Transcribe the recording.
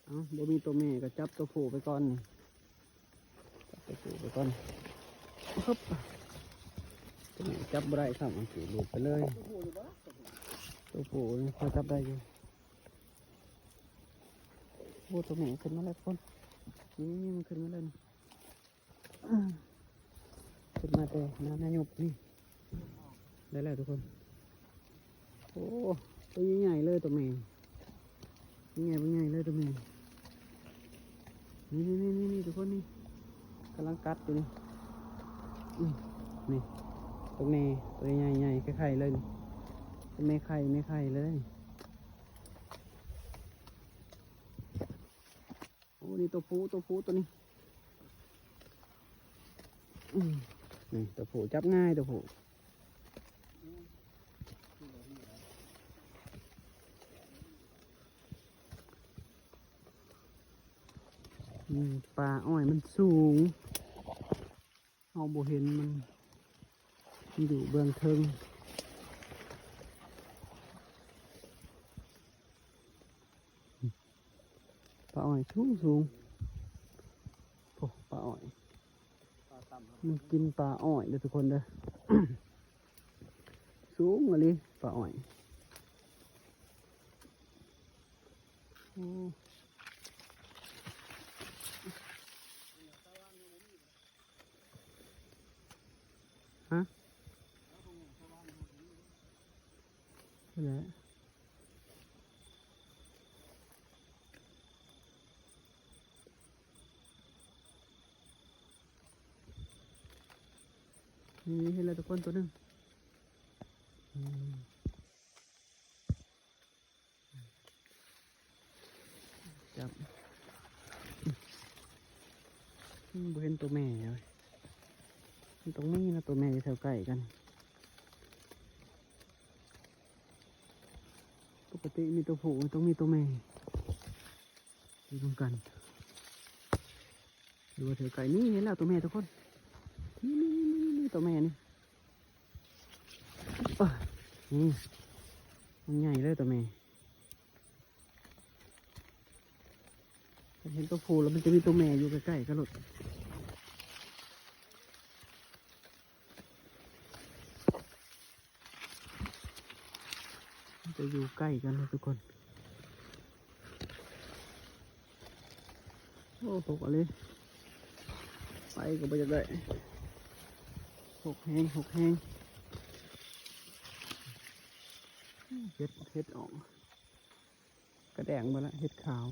เอาบ่มีตัวแม่ก็จับตัวผู้ไปก่อนนี่จับตัวผู้ไปก่อนครับตัวแม่จับบ่ได้ครับเอาผู้ลูกไปเลยตัวผู้นี่พอจับได้อยู่โอ้ตัวแม่ขึ้นมาแล้วทุกคนนี่มันขึ้นมาแล้วนี่ขึ้นมาแต่น้ำนายกนี่ได้แล้วทุกคนโอ้ตัวใหญ่ๆเลยตัวแม่ใหญ่ใหญ่เลยตัวแม่นี่ทุกคนนี่กำลังกัดอยู่นี่นี่ตัวแม่ตัวใหญ่ๆไข่เลยตัวแม่ไข่เลยโอ้นี่ตัวผู้ตัวนี้นี่ตัวผู้จับง่ายตัวผู้ปลาอ้อยมันสูงเอาบ่เห็นมันอยู่เบื้องเทิงปลาอ้อยสูงโอ้ปลาอ้อยมันกินปลาอ้อยเลยทุกคนเด้อ สูงเลยปลาอ้อยโอ้ฮะนี่แหละนี่เห็นแล้วทุกคนตัวหนึ่งจับบ่เห็นตัวแม่เลยตรงนี้นะตัวแม่อยู่แถวใกล้กันปกติมีตัวผู้ต้องมีตัวแม่อยู่ตรงกันดูว่าแถวไก่นี่เห็นแล้วตัวแม่ทุกคนนี่ตัวแม่นี่นี่มันใหญ่เลยตัวแม่เห็นตัวผู้แล้วมันจะมีตัวแม่อยู่ใกล้ๆกันหมดจะอยู่ใกล้กันเลยทุกคนโอ้ตกอะไรไปก็ไปจะได้หกแห้งเห็ดออกกระแดงมาแล้วเห็ดขาว